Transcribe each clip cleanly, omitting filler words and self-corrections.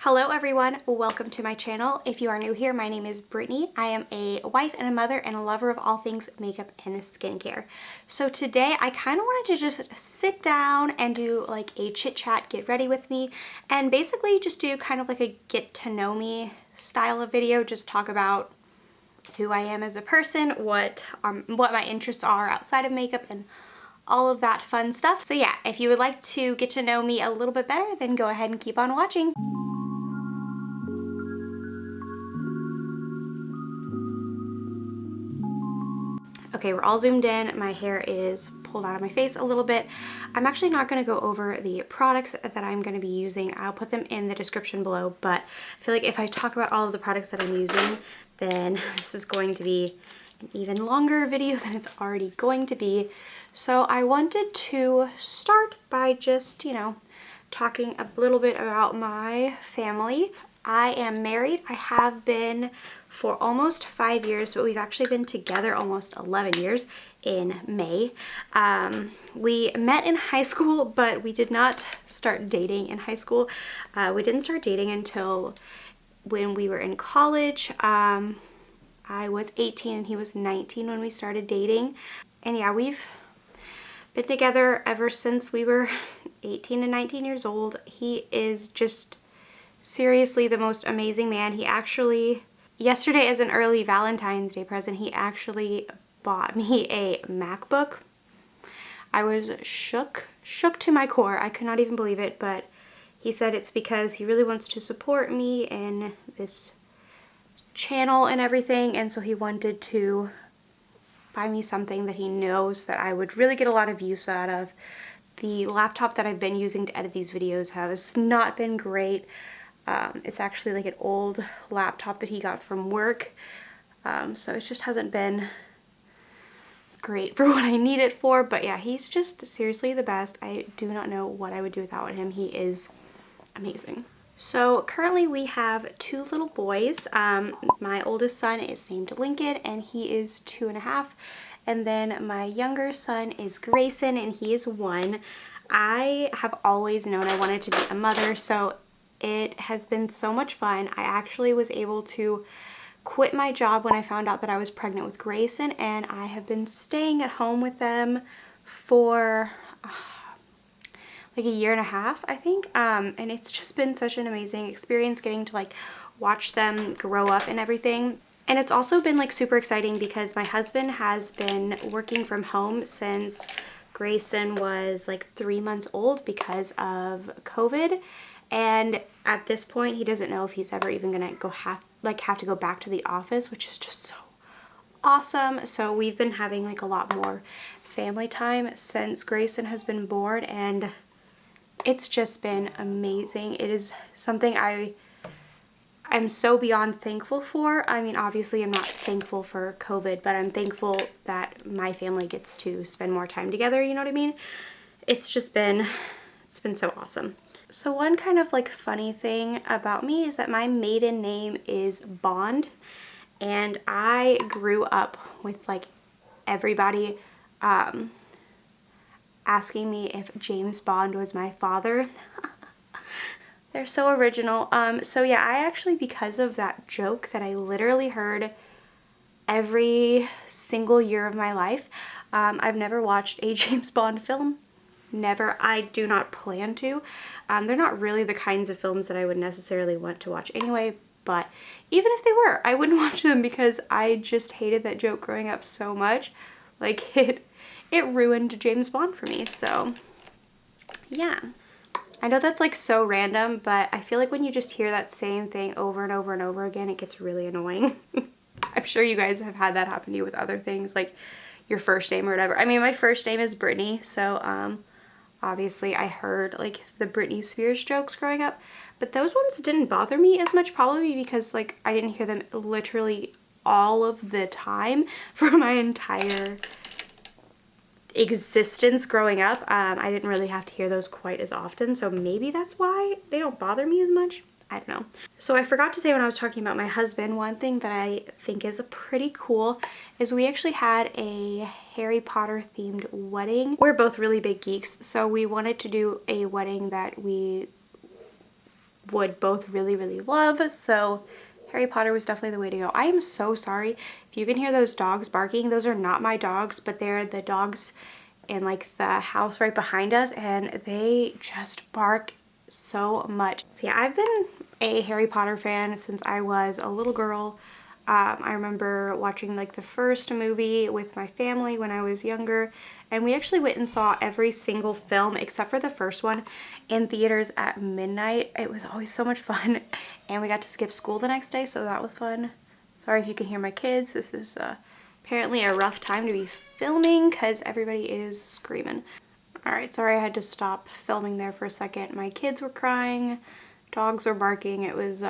Hello everyone, welcome to my channel. If you are new here, my name is Brittany. I am a wife and a mother and a lover of all things makeup and skincare. So today I kind of wanted to just sit down and do like a chit chat, get ready with me, and basically just do kind of like a get to know me style of video, just talk about who I am as a person, what my interests are outside of makeup and all of that fun stuff. So yeah, if you would like to get to know me a little bit better, then go ahead and keep on watching. Okay, we're all zoomed in. My hair is pulled out of my face a little bit. I'm actually not going to go over the products that I'm going to be using. I'll put them in the description below, but I feel like if I talk about all of the products that I'm using, then this is going to be an even longer video than it's already going to be. So I wanted to start by just, talking a little bit about my family. I am married. I have been for almost 5 years, but we've actually been together almost 11 years in May. We met in high school, but we did not start dating in high school. We didn't start dating until when we were in college. I was 18 and he was 19 when we started dating. And yeah, we've been together ever since we were 18 and 19 years old. He is just seriously the most amazing man. He actually, yesterday as an early Valentine's Day present, he actually bought me a MacBook. I was shook to my core. I could not even believe it, but he said it's because he really wants to support me in this channel and everything, and so he wanted to buy me something that he knows that I would really get a lot of use out of. The laptop that I've been using to edit these videos has not been great. It's actually like an old laptop that he got from work, so it just hasn't been great for what I need it for, but yeah, he's just seriously the best. I do not know what I would do without him. He is amazing. So currently we have 2 little boys. My oldest son is named Lincoln and he is 2.5, and then my younger son is Grayson and he is 1. I have always known I wanted to be a mother, so it has been so much fun. I actually was able to quit my job when I found out that I was pregnant with Grayson, and I have been staying at home with them for like 1.5 years, I think. And it's just been such an amazing experience getting to like watch them grow up and everything. And it's also been like super exciting because my husband has been working from home since Grayson was like 3 months old because of COVID. And at this point, he doesn't know if he's ever even gonna have to go back to the office, which is just so awesome. So we've been having like a lot more family time since Grayson has been born, and it's just been amazing. It is something I'm so beyond thankful for. I mean, obviously I'm not thankful for COVID, but I'm thankful that my family gets to spend more time together, you know what I mean? It's been so awesome. So one kind of like funny thing about me is that my maiden name is Bond, and I grew up with like everybody asking me if James Bond was my father. They're so original. So yeah, I actually, because of that joke that I literally heard every single year of my life, I've never watched a James Bond film. Never. I do not plan to. They're not really the kinds of films that I would necessarily want to watch anyway, but even if they were, I wouldn't watch them because I just hated that joke growing up so much. Like it ruined James Bond for me. So yeah. I know that's like so random, but I feel like when you just hear that same thing over and over and over again, it gets really annoying. I'm sure you guys have had that happen to you with other things, like your first name or whatever. I mean, my first name is Brittany, so obviously I heard like the Britney Spears jokes growing up, but those ones didn't bother me as much, probably because like I didn't hear them literally all of the time for my entire existence growing up. I didn't really have to hear those quite as often, so maybe that's why they don't bother me as much. I don't know. So I forgot to say when I was talking about my husband, one thing that I think is pretty cool is we actually had a Harry Potter themed wedding. We're both really big geeks, so we wanted to do a wedding that we would both really, really love. So Harry Potter was definitely the way to go. I am so sorry if you can hear those dogs barking. Those are not my dogs, but they're the dogs in like the house right behind us, and they just bark so much. So yeah, I've been a Harry Potter fan since I was a little girl. I remember watching like the first movie with my family when I was younger, and we actually went and saw every single film except for the first one in theaters at midnight. It was always so much fun, and we got to skip school the next day, so that was fun. Sorry if you can hear my kids. This is apparently a rough time to be filming because everybody is screaming. Alright, sorry I had to stop filming there for a second. My kids were crying, dogs were barking. It's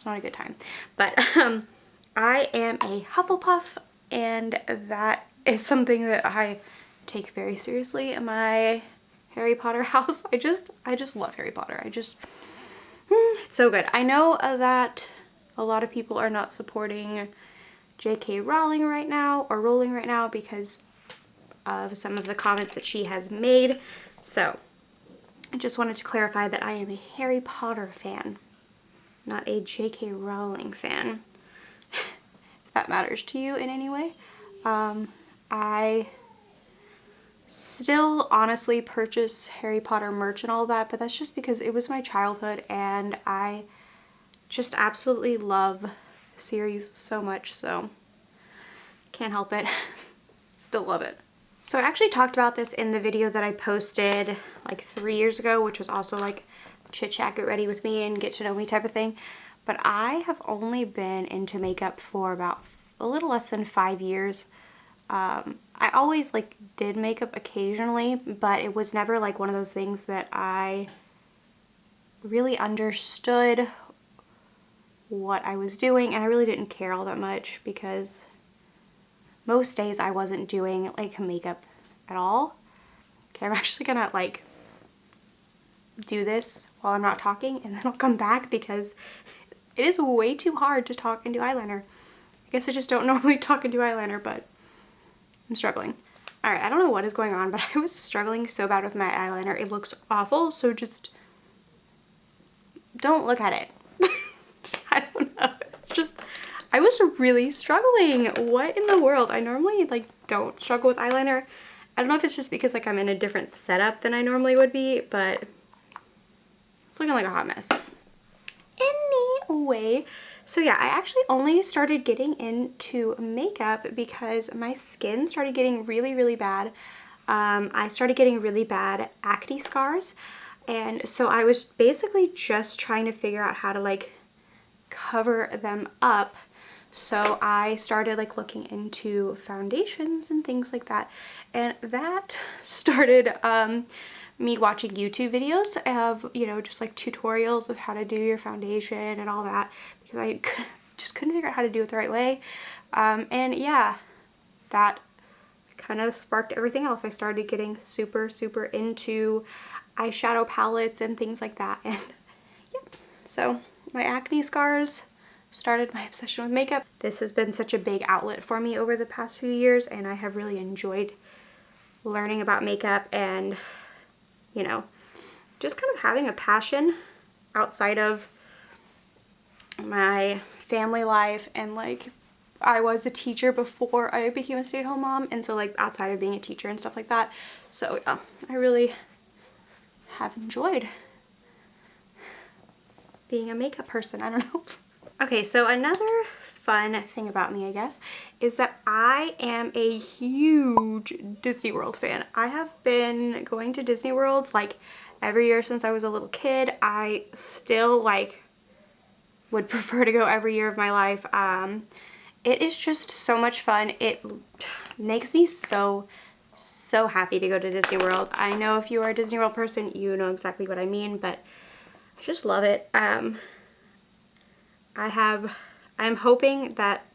not a good time. But I am a Hufflepuff, and that is something that I take very seriously in my Harry Potter house. I just love Harry Potter. It's so good. I know that a lot of people are not supporting J.K. Rowling right now, or Rowling right now, because of some of the comments that she has made. So I just wanted to clarify that I am a Harry Potter fan, not a J.K. Rowling fan. If that matters to you in any way. I still honestly purchase Harry Potter merch and all that, but that's just because it was my childhood and I just absolutely love the series so much, so can't help it. Still love it. So I actually talked about this in the video that I posted like 3 years ago, which was also like chit chat, get ready with me and get to know me type of thing. But I have only been into makeup for about a little less than 5 years. I always like did makeup occasionally, but it was never like one of those things that I really understood what I was doing, and I really didn't care all that much because most days I wasn't doing like makeup at all. Okay, I'm actually gonna like do this while I'm not talking, and then I'll come back because it is way too hard to talk and do eyeliner. I guess I just don't normally talk and do eyeliner, but I'm struggling. Alright, I don't know what is going on, but I was struggling so bad with my eyeliner. It looks awful, so just don't look at it. I don't know. It's just, I was really struggling. What in the world? I normally like don't struggle with eyeliner. I don't know if it's just because like I'm in a different setup than I normally would be, but it's looking like a hot mess. Anyway, so yeah, I actually only started getting into makeup because my skin started getting really, really bad. I started getting really bad acne scars, and so I was basically just trying to figure out how to like cover them up. So I started like looking into foundations and things like that, and that started me watching YouTube videos of, you know, just like tutorials of how to do your foundation and all that, because I just couldn't figure out how to do it the right way. And yeah, that kind of sparked everything else. I started getting super, super into eyeshadow palettes and things like that. And yeah, so my acne scars started my obsession with makeup. This has been such a big outlet for me over the past few years, and I have really enjoyed learning about makeup and, you know, just kind of having a passion outside of my family life. And like, I was a teacher before I became a stay-at-home mom, and so like outside of being a teacher and stuff like that. So yeah, I really have enjoyed being a makeup person. I don't know. Okay, so another fun thing about me, I guess, is that I am a huge Disney World fan. I have been going to Disney World like every year since I was a little kid. I still like would prefer to go every year of my life. It is just so much fun. It makes me so happy to go to Disney World. I know if you are a Disney World person, you know exactly what I mean, but I just love it. I'm hoping that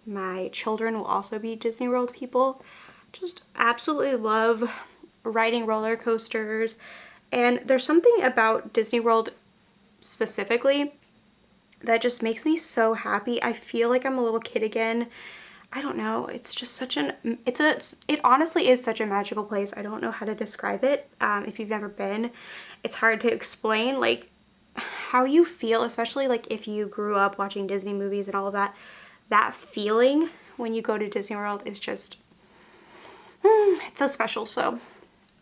my children will also be Disney World people. Just absolutely love riding roller coasters, and there's something about Disney World specifically that just makes me so happy. I feel like I'm a little kid again. I don't know, it's just such an, it honestly is such a magical place. I don't know how to describe it. If you've never been, it's hard to explain like how you feel, especially like if you grew up watching Disney movies and all of that, that feeling when you go to Disney World is just, it's so special. So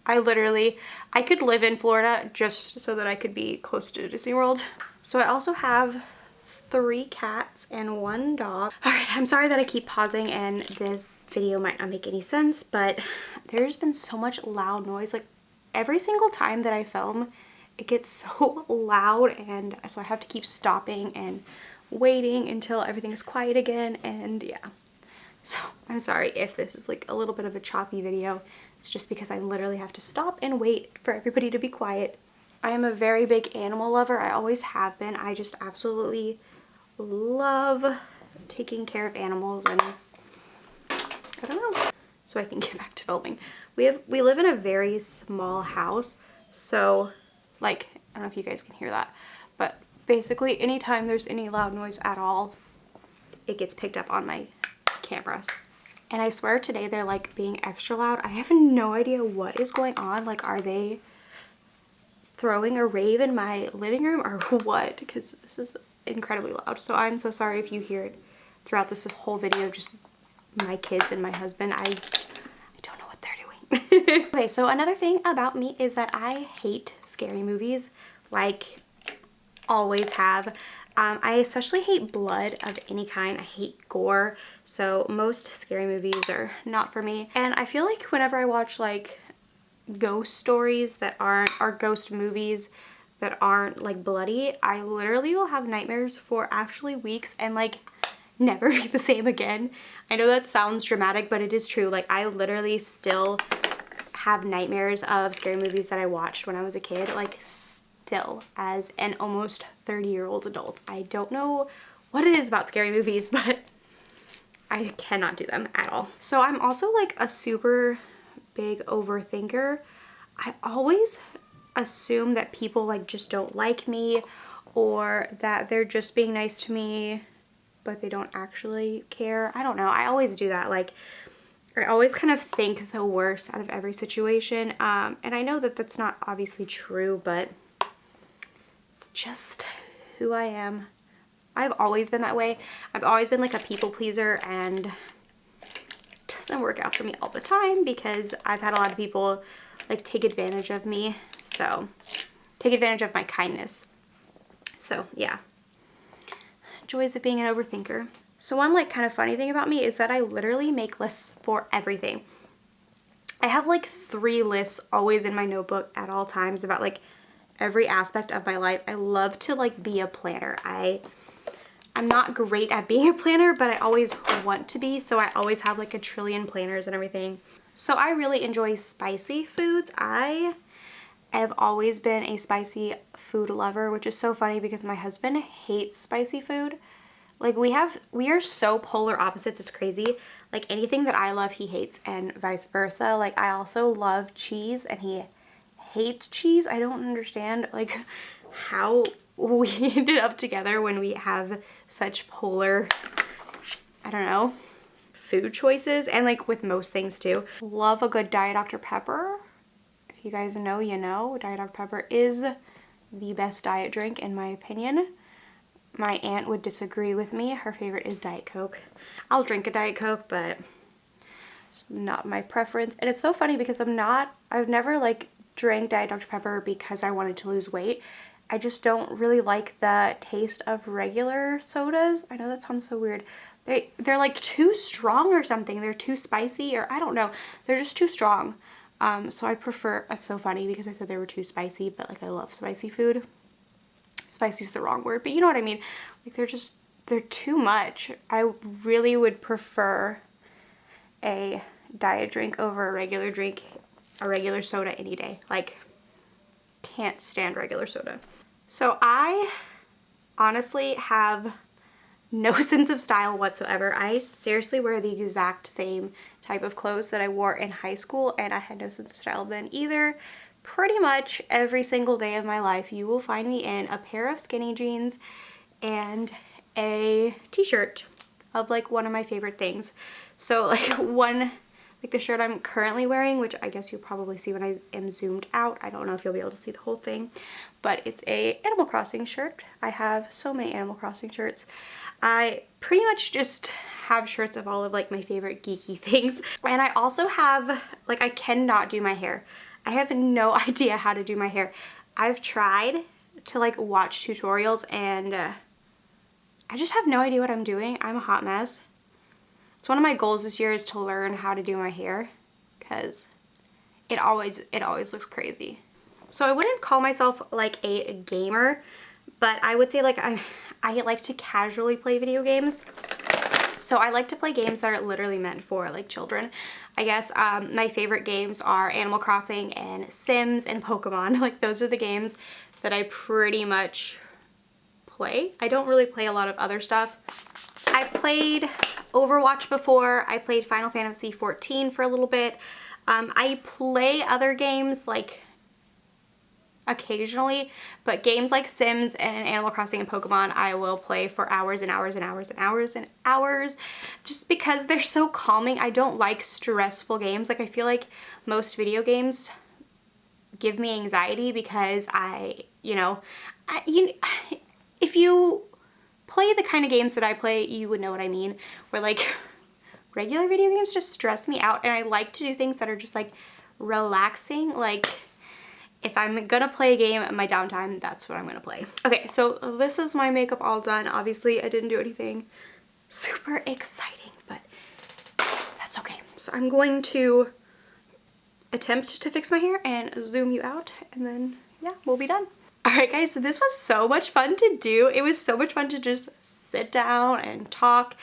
I could live in Florida just so that I could be close to Disney World. So I also have 3 cats and 1 dog. All right, I'm sorry that I keep pausing and this video might not make any sense, but there's been so much loud noise. Like every single time that I film, it gets so loud, and so I have to keep stopping and waiting until everything is quiet again. And yeah, so I'm sorry if this is like a little bit of a choppy video. It's just because I literally have to stop and wait for everybody to be quiet. I am a very big animal lover. I always have been. I just absolutely love taking care of animals, and I don't know. So I can get back to filming. We live in a very small house, so like, I don't know if you guys can hear that, but basically anytime there's any loud noise at all, it gets picked up on my cameras. And I swear today they're like being extra loud. I have no idea what is going on. Like, are they throwing a rave in my living room or what? Because this is incredibly loud. So I'm so sorry if you hear it throughout this whole video, just my kids and my husband. I don't know what they're doing. Okay, so another thing about me is that I hate scary movies, like always have. I especially hate blood of any kind. I hate gore, so most scary movies are not for me. And I feel like whenever I watch like ghost stories that aren't, or ghost movies that aren't like bloody, I literally will have nightmares for actually weeks and like never be the same again. I know that sounds dramatic, but it is true. Like, I literally still have nightmares of scary movies that I watched when I was a kid, like still as an almost 30-year-old adult. I don't know what it is about scary movies, but I cannot do them at all. So I'm also like a super big overthinker. I always assume that people like just don't like me, or that they're just being nice to me but they don't actually care. I don't know. I always do that. Like, I always kind of think the worst out of every situation. And I know that that's not obviously true, but it's just who I am. I've always been that way. I've always been like a people pleaser, and it doesn't work out for me all the time because I've had a lot of people like take advantage of me. So, take advantage of my kindness. So, yeah. Joys of being an overthinker. So one like kind of funny thing about me is that I literally make lists for everything. I have like 3 lists always in my notebook at all times about like every aspect of my life. I love to like be a planner. I'm not great at being a planner, but I always want to be, so I always have like a trillion planners and everything. So I really enjoy spicy foods. I have always been a spicy food lover, which is so funny because my husband hates spicy food. Like, we are so polar opposites, it's crazy. Like, anything that I love, he hates, and vice versa. Like, I also love cheese, and he hates cheese. I don't understand, like, how we ended up together when we have such polar, I don't know, food choices. And, like, with most things, too. Love a good Diet Dr. Pepper. If you guys know, you know. Diet Dr. Pepper is the best diet drink, in my opinion. My aunt would disagree with me. Her favorite is Diet Coke. I'll drink a Diet Coke, but it's not my preference. And it's so funny because I've never like drank Diet Dr. Pepper because I wanted to lose weight. I just don't really like the taste of regular sodas. I know that sounds so weird. They're like too strong or something. They're too spicy, or I don't know. They're just too strong. So I prefer, it's so funny because I said they were too spicy, but like I love spicy food. Spicy is the wrong word, but you know what I mean. Like, they're too much. I really would prefer a diet drink over a regular drink, a regular soda any day. Like, can't stand regular soda. So I honestly have no sense of style whatsoever. I seriously wear the exact same type of clothes that I wore in high school, and I had no sense of style then either. Pretty much every single day of my life, you will find me in a pair of skinny jeans and a t-shirt of like one of my favorite things. So like one Like the shirt I'm currently wearing, which I guess you'll probably see when I am zoomed out. I don't know if you'll be able to see the whole thing, but it's a Animal Crossing shirt. I have so many Animal Crossing shirts. I pretty much just have shirts of all of like my favorite geeky things. And I also have, like, I cannot do my hair. I have no idea how to do my hair. I've tried to like watch tutorials and I just have no idea what I'm doing. I'm a hot mess. So one of my goals this year is to learn how to do my hair because it always looks crazy. So I wouldn't call myself like a gamer, but I would say like I like to casually play video games. So I like to play games that are literally meant for like children. I guess my favorite games are Animal Crossing and Sims and Pokemon. Like those are the games that I pretty much play. I don't really play a lot of other stuff. I've played Overwatch before. I played Final Fantasy 14 for a little bit. I play other games like occasionally, but games like Sims and Animal Crossing and Pokemon I will play for hours and hours and hours and hours and hours just because they're so calming. I don't like stressful games. Like I feel like most video games give me anxiety because if you play the kind of games that I play, you would know what I mean, where like regular video games just stress me out, and I like to do things that are just like relaxing. Like if I'm gonna play a game in my downtime, that's what I'm gonna play. Okay, so this is my makeup all done. Obviously I didn't do anything super exciting, but that's okay. So I'm going to attempt to fix my hair and zoom you out, and then yeah, we'll be done. Alright guys, so this was so much fun to do. It was so much fun to just sit down and talk,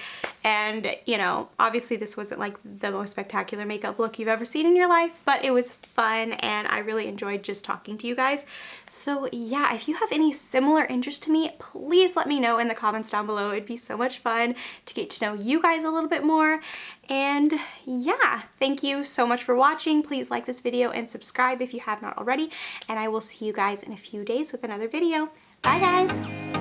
and you know, obviously this wasn't like the most spectacular makeup look you've ever seen in your life, but it was fun and I really enjoyed just talking to you guys. So yeah, if you have any similar interest to me, please let me know in the comments down below. It'd be so much fun to get to know you guys a little bit more. And yeah, thank you so much for watching. Please like this video and subscribe if you have not already, and I will see you guys in a few days with another video. Bye guys!